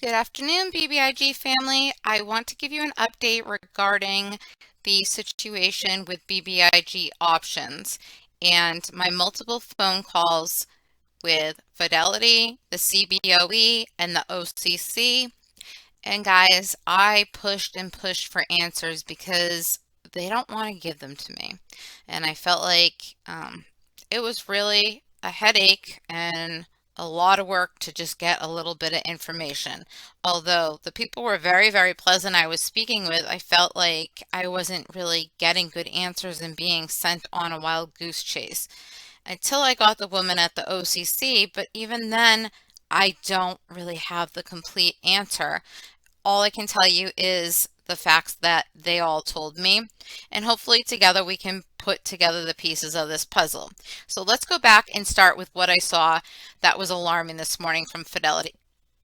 Good afternoon, BBIG family. I want to give you an update regarding the situation with BBIG options and my multiple phone calls with Fidelity, the Cboe, and the OCC. And guys, I pushed and pushed for answers because they don't want to give them to me. And I felt like it was really a headache and a lot of work to just get a little bit of information. Although the people were very, very pleasant I was speaking with, I felt like I wasn't really getting good answers and being sent on a wild goose chase until I got the woman at the OCC. But even then, I don't really have the complete answer. All I can tell you is the facts that they all told me, and hopefully together we can put together the pieces of this puzzle. So let's go back and start with what I saw that was alarming this morning from Fidelity.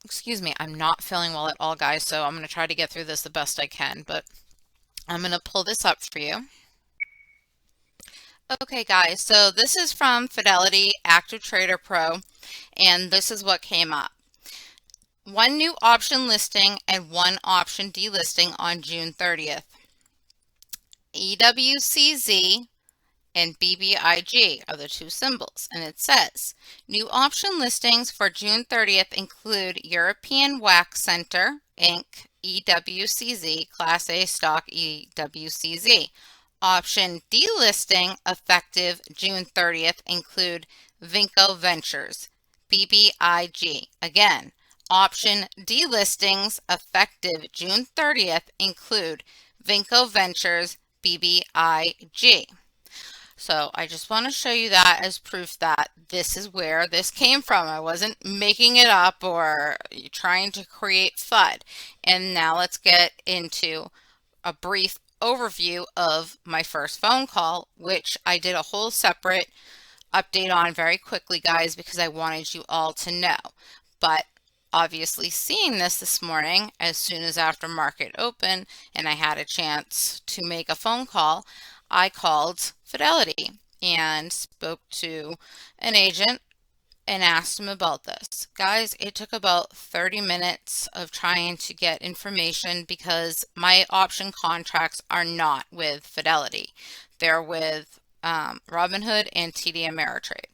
Excuse me, I'm not feeling well at all, guys, so I'm going to try to get through this the best I can, but I'm going to pull this up for you. Okay, guys, so this is from Fidelity Active Trader Pro, and this is what came up. One new option listing and one option delisting on June 30th. EWCZ and BBIG are the two symbols, and it says new option listings for June 30th include European Wax Center Inc. EWCZ Class A stock EWCZ. Option delisting effective June 30th include Vinco Ventures BBIG. Again, option delistings effective June 30th include Vinco Ventures BBIG. So I just want to show you that as proof that this is where this came from. I wasn't making it up or trying to create FUD. And now let's get into a brief overview of my first phone call, which I did a whole separate update on very quickly, guys, because I wanted you all to know. But obviously seeing this morning, as soon as after market open and I had a chance to make a phone call, I called Fidelity and spoke to an agent and asked him about this. Guys, it took about 30 minutes of trying to get information because my option contracts are not with Fidelity. They're with Robinhood and TD Ameritrade.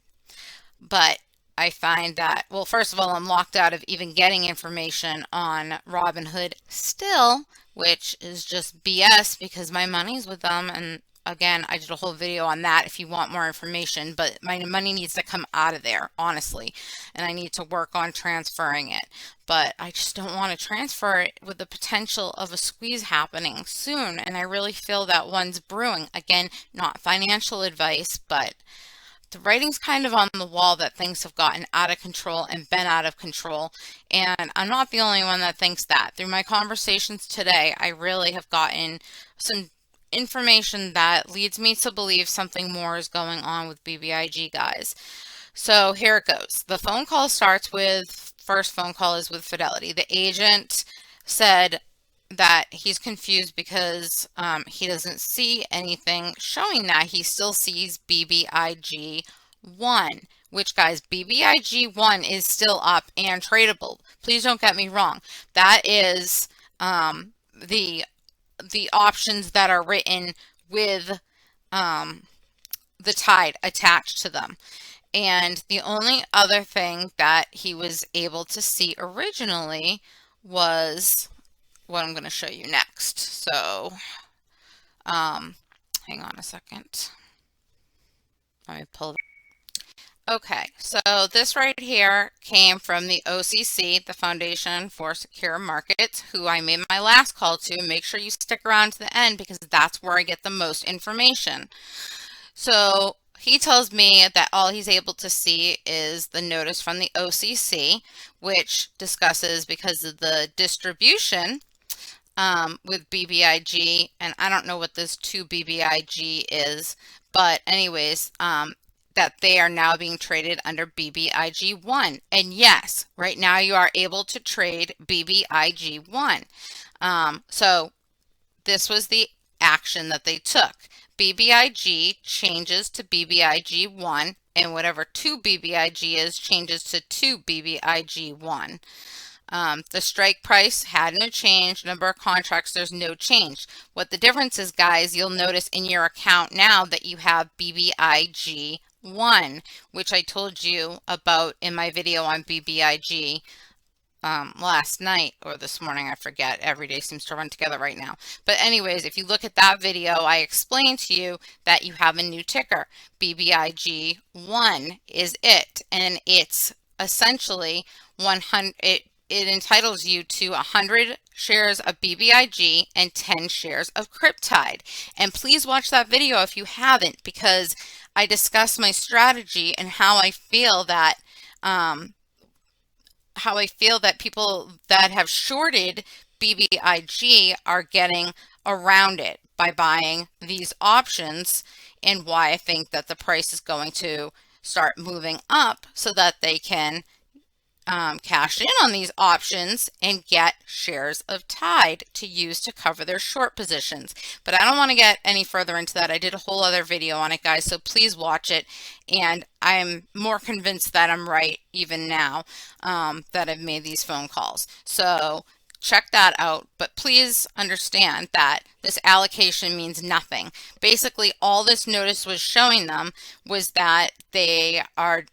But I find that, well, first of all, I'm locked out of even getting information on Robinhood still, which is just BS because my money's with them. And again, I did a whole video on that if you want more information, but my money needs to come out of there, honestly, and I need to work on transferring it. But I just don't want to transfer it with the potential of a squeeze happening soon, and I really feel that one's brewing. Again, not financial advice, but the writing's kind of on the wall that things have gotten out of control and been out of control. And I'm not the only one that thinks that. Through my conversations today, I really have gotten some information that leads me to believe something more is going on with BBIG, guys. So here it goes. The phone call starts with, first phone call is with Fidelity. The agent said that he's confused because he doesn't see anything showing that. He still sees BBIG 1, which, guys, BBIG 1 is still up and tradable. Please don't get me wrong. That is the options that are written with the tide attached to them. And the only other thing that he was able to see originally was what I'm going to show you next. So, hang on a second. Let me pull that. Okay, so this right here came from the OCC, the Foundation for Secure Markets, who I made my last call to. Make sure you stick around to the end because that's where I get the most information. So he tells me that all he's able to see is the notice from the OCC, which discusses because of the distribution with BBIG, and I don't know what this 2BBIG is, but anyways, that they are now being traded under BBIG 1. And yes, right now you are able to trade BBIG 1. So this was the action that they took. BBIG changes to BBIG 1, and whatever 2BBIG is changes to 2BBIG 1. The strike price hadn't changed. Number of contracts, there's no change. What the difference is, guys, you'll notice in your account now that you have BBIG1, which I told you about in my video on BBIG last night or this morning, I forget. Every day seems to run together right now. But anyways, if you look at that video, I explained to you that you have a new ticker. BBIG1 is it, and it's essentially 100. It entitles you to 100 shares of BBIG and 10 shares of Cryptide. And please watch that video if you haven't, because I discuss my strategy and how I feel that people that have shorted BBIG are getting around it by buying these options, and why I think that the price is going to start moving up so that they can cash in on these options and get shares of Tide to use to cover their short positions. But I don't want to get any further into that. I did a whole other video on it, guys, so please watch it. And I'm more convinced that I'm right even now that I've made these phone calls. So check that out, but please understand that this allocation means nothing. Basically, all this notice was showing them was that they are,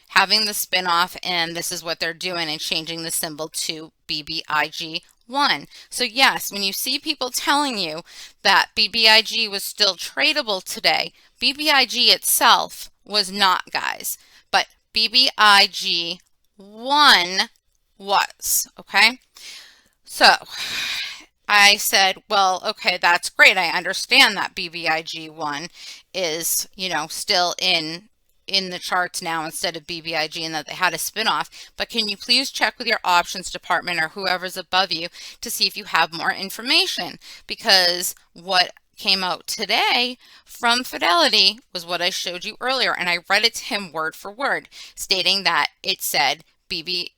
having the spinoff, and this is what they're doing, and changing the symbol to BBIG1. So yes, when you see people telling you that BBIG was still tradable today, BBIG itself was not, guys, but BBIG1 was, okay? So I said, well, okay, that's great. I understand that BBIG1 is, still in the charts now instead of BBIG, and that they had a spinoff. But can you please check with your options department or whoever's above you to see if you have more information? Because what came out today from Fidelity was what I showed you earlier, and I read it to him word for word, stating that it said BBIG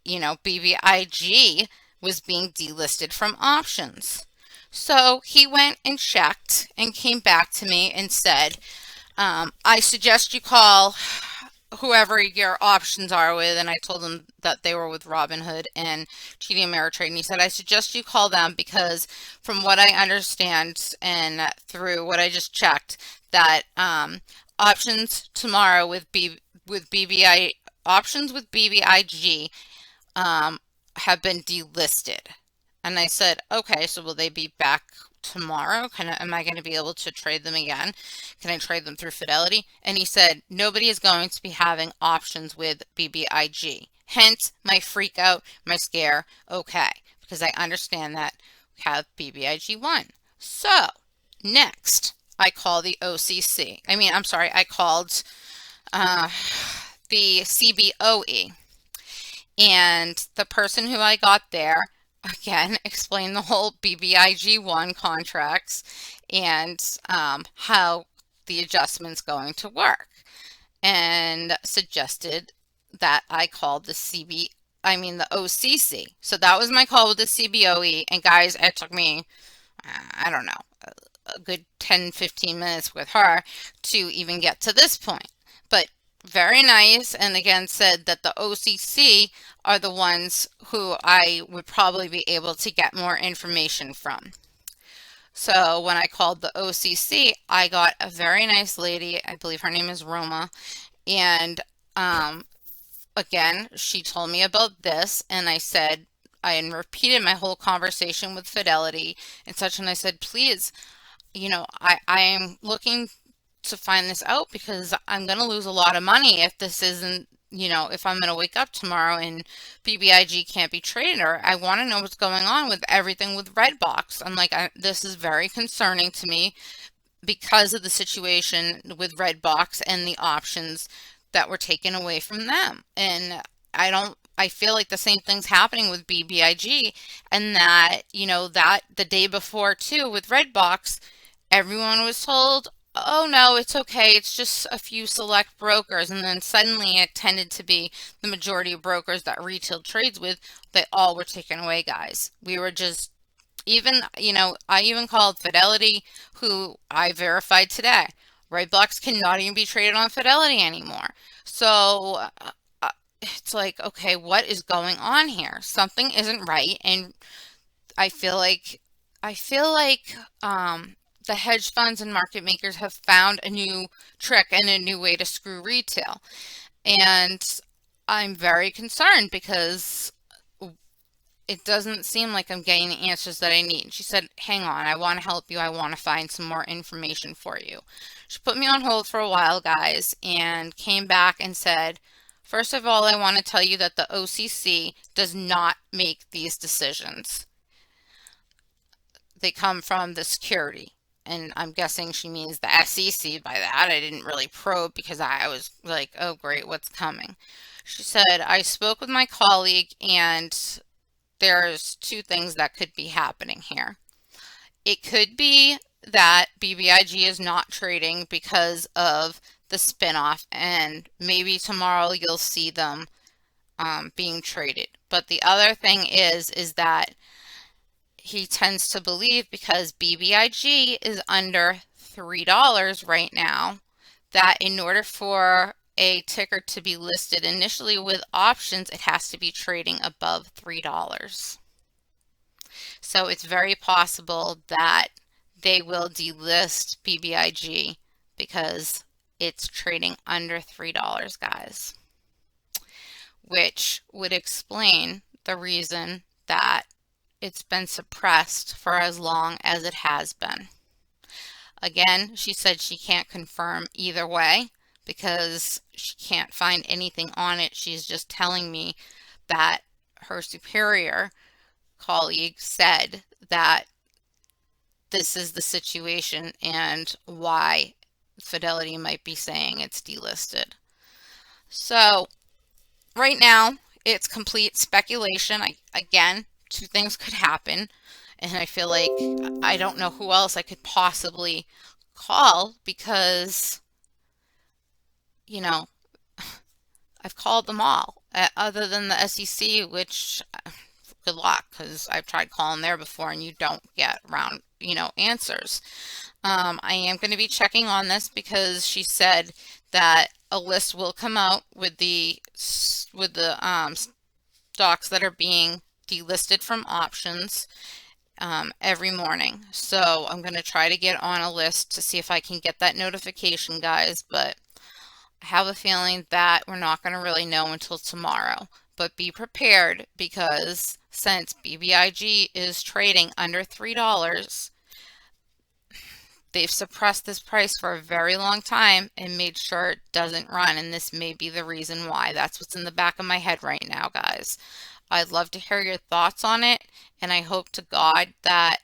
was being delisted from options. So he went and checked and came back to me and said, I suggest you call whoever your options are with, and I told him that they were with Robinhood and TD Ameritrade, and he said, I suggest you call them because from what I understand and through what I just checked, that options tomorrow with BBIG have been delisted. And I said, okay, so will they be back tomorrow? Am I going to be able to trade them again? Can I trade them through Fidelity? And he said, nobody is going to be having options with BBIG. Hence my freak out, my scare, okay, because I understand that we have BBIG1. So next, I call the OCC. I called the Cboe. And the person who I got there, again, explained the whole BBIG1 contracts and how the adjustment's going to work, and suggested that I called the OCC. So that was my call with the Cboe. And guys, it took me, I don't know, a good 10-15 minutes with her to even get to this point. But very nice, and again said that the OCC are the ones who I would probably be able to get more information from. So when I called the OCC, I got a very nice lady, I believe her name is Roma, and again, she told me about this, and I said, I repeated my whole conversation with Fidelity and such, and I said, please, I am looking to find this out because I'm going to lose a lot of money if this isn't, if I'm going to wake up tomorrow and BBIG can't be traded, or I want to know what's going on with everything with Redbox. I'm like, this is very concerning to me because of the situation with Redbox and the options that were taken away from them. And I feel like the same thing's happening with BBIG, and that, that the day before too with Redbox, everyone was told, oh no, it's okay, it's just a few select brokers, and then suddenly it tended to be the majority of brokers that retail trades with, they all were taken away, guys. We were just, I even called Fidelity, who I verified today. Redbox cannot even be traded on Fidelity anymore. So it's like, okay, what is going on here? Something isn't right. And I feel like, I feel like the hedge funds and market makers have found a new trick and a new way to screw retail. And I'm very concerned because it doesn't seem like I'm getting the answers that I need. She said, hang on, I want to help you. I want to find some more information for you. She put me on hold for a while, guys, and came back and said, first of all, I want to tell you that the OCC does not make these decisions. They come from the security. And I'm guessing she means the SEC by that. I didn't really probe because I was like, oh, great, what's coming? She said, I spoke with my colleague and there's two things that could be happening here. It could be that BBIG is not trading because of the spinoff, and maybe tomorrow you'll see them being traded. But the other thing is that he tends to believe because BBIG is under $3 right now, that in order for a ticker to be listed initially with options, it has to be trading above $3. So it's very possible that they will delist BBIG because it's trading under $3, guys, which would explain the reason that it's been suppressed for as long as it has been. Again, she said she can't confirm either way because she can't find anything on it. She's just telling me that her superior colleague said that this is the situation and why Fidelity might be saying it's delisted. So right now it's complete speculation. Again, two things could happen, and I feel like I don't know who else I could possibly call because, you know, I've called them all other than the SEC, which good luck because I've tried calling there before and you don't get round, answers. I am going to be checking on this because she said that a list will come out with the stocks that are being delisted from options every morning. So I'm going to try to get on a list to see if I can get that notification, guys, but I have a feeling that we're not going to really know until tomorrow. But be prepared because since BBIG is trading under $3, they've suppressed this price for a very long time and made sure it doesn't run. And this may be the reason why. That's what's in the back of my head right now, guys. I'd love to hear your thoughts on it. And I hope to God that,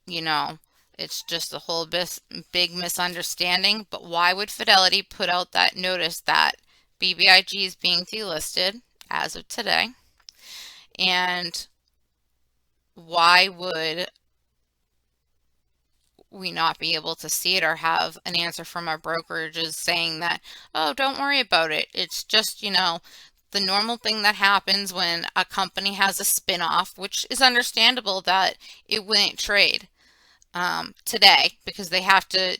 it's just a whole big misunderstanding. But why would Fidelity put out that notice that BBIG is being delisted as of today? And why would we not be able to see it or have an answer from our brokerages saying that, oh, don't worry about it. It's just, the normal thing that happens when a company has a spin-off, which is understandable that it wouldn't trade today because they have to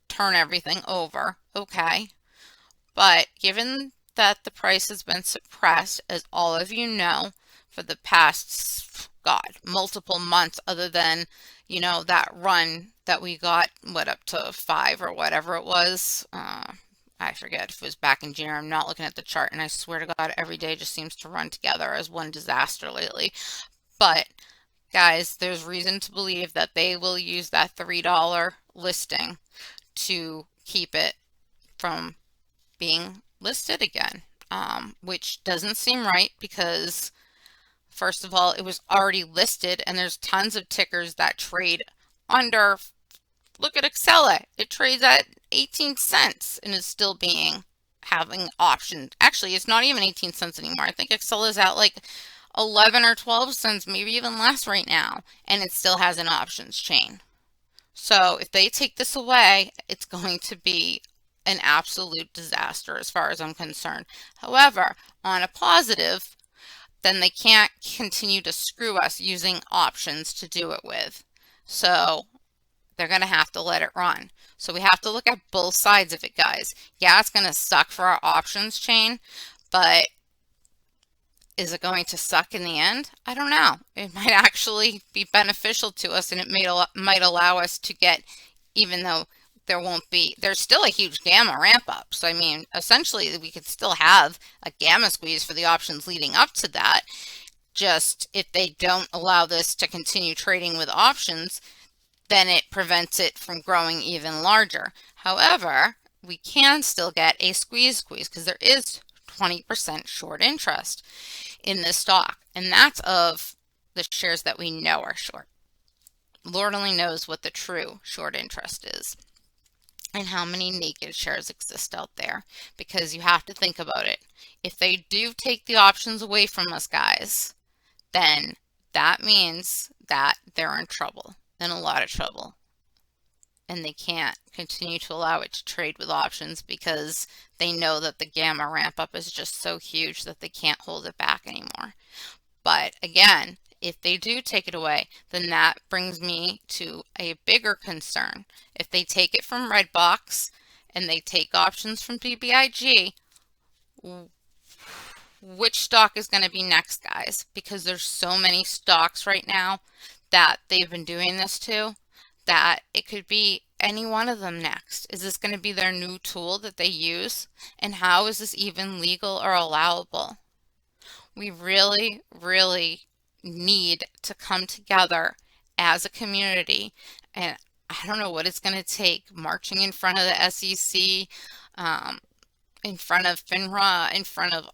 turn everything over. Okay. But given that the price has been suppressed, as all of you know, for the past, God, multiple months, other than, that run that we got, up to 5 or whatever it was. I forget if it was back in January. I'm not looking at the chart, and I swear to God, every day just seems to run together as one disaster lately. But, guys, there's reason to believe that they will use that $3 listing to keep it from being listed again, which doesn't seem right because, first of all, it was already listed and there's tons of tickers that trade under. Look at Excella. It trades at 18 cents and is still having options. Actually, it's not even 18 cents anymore. I think Excella is at like 11 or 12 cents, maybe even less right now, and it still has an options chain. So if they take this away, it's going to be an absolute disaster as far as I'm concerned. However, on a positive, then they can't continue to screw us using options to do it with. So they're going to have to let it run. So we have to look at both sides of it, guys. Yeah, it's going to suck for our options chain, but Is it going to suck in the end? I don't know. It might actually be beneficial to us, and it might allow us to get, even though there's still a huge gamma ramp up. So I mean, essentially we could still have a gamma squeeze for the options leading up to that. Just if they don't allow this to continue trading with options, then it prevents it from growing even larger. However, we can still get a squeeze because there is 20% short interest in this stock, and that's of the shares that we know are short. Lord only knows what the true short interest is and how many naked shares exist out there, because you have to think about it. If they do take the options away from us, guys, then that means that they're in trouble, in a lot of trouble. And they can't continue to allow it to trade with options because they know that the gamma ramp up is just so huge that they can't hold it back anymore. But again, if they do take it away, then that brings me to a bigger concern. If they take it from Redbox and they take options from BBIG, which stock is going to be next, guys? Because there's so many stocks right now that they've been doing this to, that it could be any one of them next. Is this going to be their new tool that they use? And how is this even legal or allowable? We really, really need to come together as a community. And I don't know what it's going to take, marching in front of the SEC, in front of FINRA, in front of,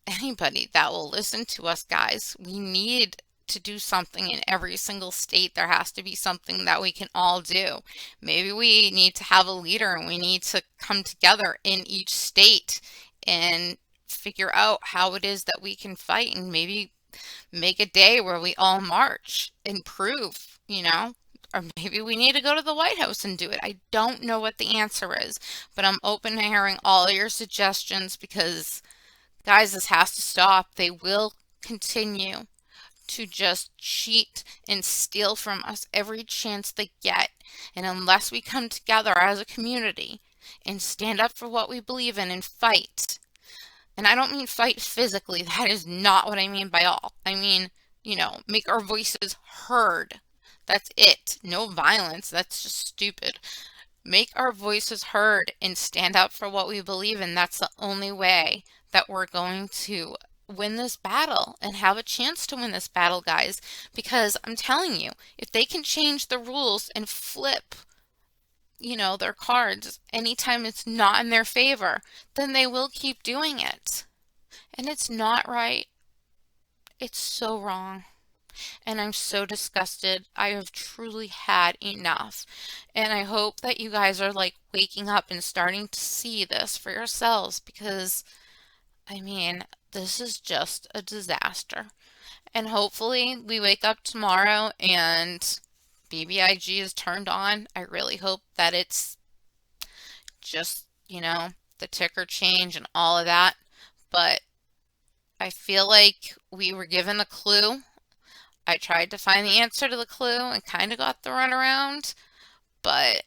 anybody that will listen to us, guys. We need to do something in every single state. There has to be something that we can all do. Maybe we need to have a leader and we need to come together in each state and figure out how it is that we can fight, and maybe make a day where we all march and prove, or maybe we need to go to the White House and do it. I don't know what the answer is, but I'm open to hearing all your suggestions, because guys, this has to stop. They will continue to just cheat and steal from us every chance they get. And unless we come together as a community and stand up for what we believe in and fight, and I don't mean fight physically, that is not what I mean by all. I mean, make our voices heard. That's it. No violence. That's just stupid. Make our voices heard and stand up for what we believe in. That's the only way that we're going to win this battle and have a chance to win this battle, guys. Because I'm telling you, if they can change the rules and flip, their cards anytime it's not in their favor, then they will keep doing it. And it's not right. It's so wrong. And I'm so disgusted. I have truly had enough. And I hope that you guys are like waking up and starting to see this for yourselves, because I mean, this is just a disaster. And hopefully we wake up tomorrow and BBIG is turned on. I really hope that it's just, the ticker change and all of that. But I feel like we were given a clue. I tried to find the answer to the clue and kind of got the runaround. But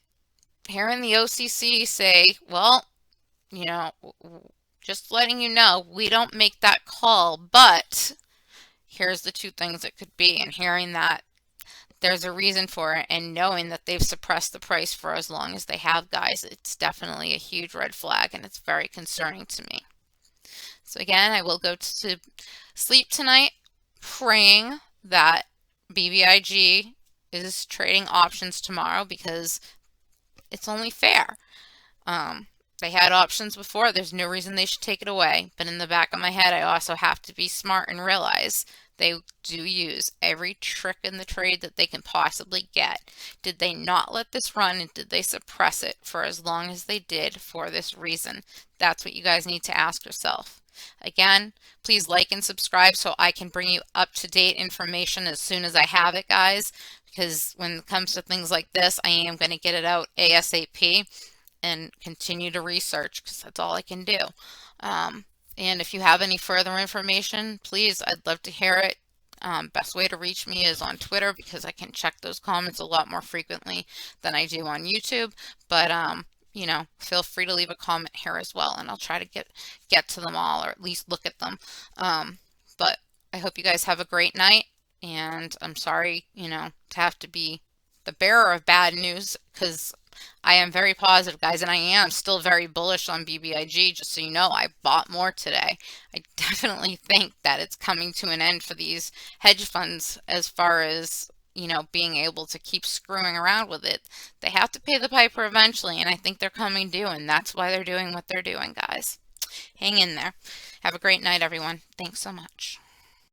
hearing the OCC say, well, just letting you know, we don't make that call, but here's the two things it could be. And hearing that there's a reason for it, and knowing that they've suppressed the price for as long as they have, guys, it's definitely a huge red flag, and it's very concerning to me. So again, I will go to sleep tonight praying that BBIG is trading options tomorrow, because it's only fair. They had options before. There's no reason they should take it away. But in the back of my head, I also have to be smart and realize they do use every trick in the trade that they can possibly get. Did they not let this run, and did they suppress it for as long as they did for this reason? That's what you guys need to ask yourself. Again, please like and subscribe so I can bring you up-to-date information as soon as I have it, guys, because when it comes to things like this, I am going to get it out ASAP and continue to research, because that's all I can do. And if you have any further information, please, I'd love to hear it. Best way to reach me is on Twitter, because I can check those comments a lot more frequently than I do on YouTube. But feel free to leave a comment here as well, and I'll try to get to them all, or at least look at them. But I hope you guys have a great night, and I'm sorry, to have to be the bearer of bad news, because I am very positive, guys, and I am still very bullish on BBIG. Just so you know, I bought more today. I definitely think that it's coming to an end for these hedge funds as far as, being able to keep screwing around with it. They have to pay the piper eventually, and I think they're coming due, and that's why they're doing what they're doing, guys. Hang in there. Have a great night, everyone. Thanks so much.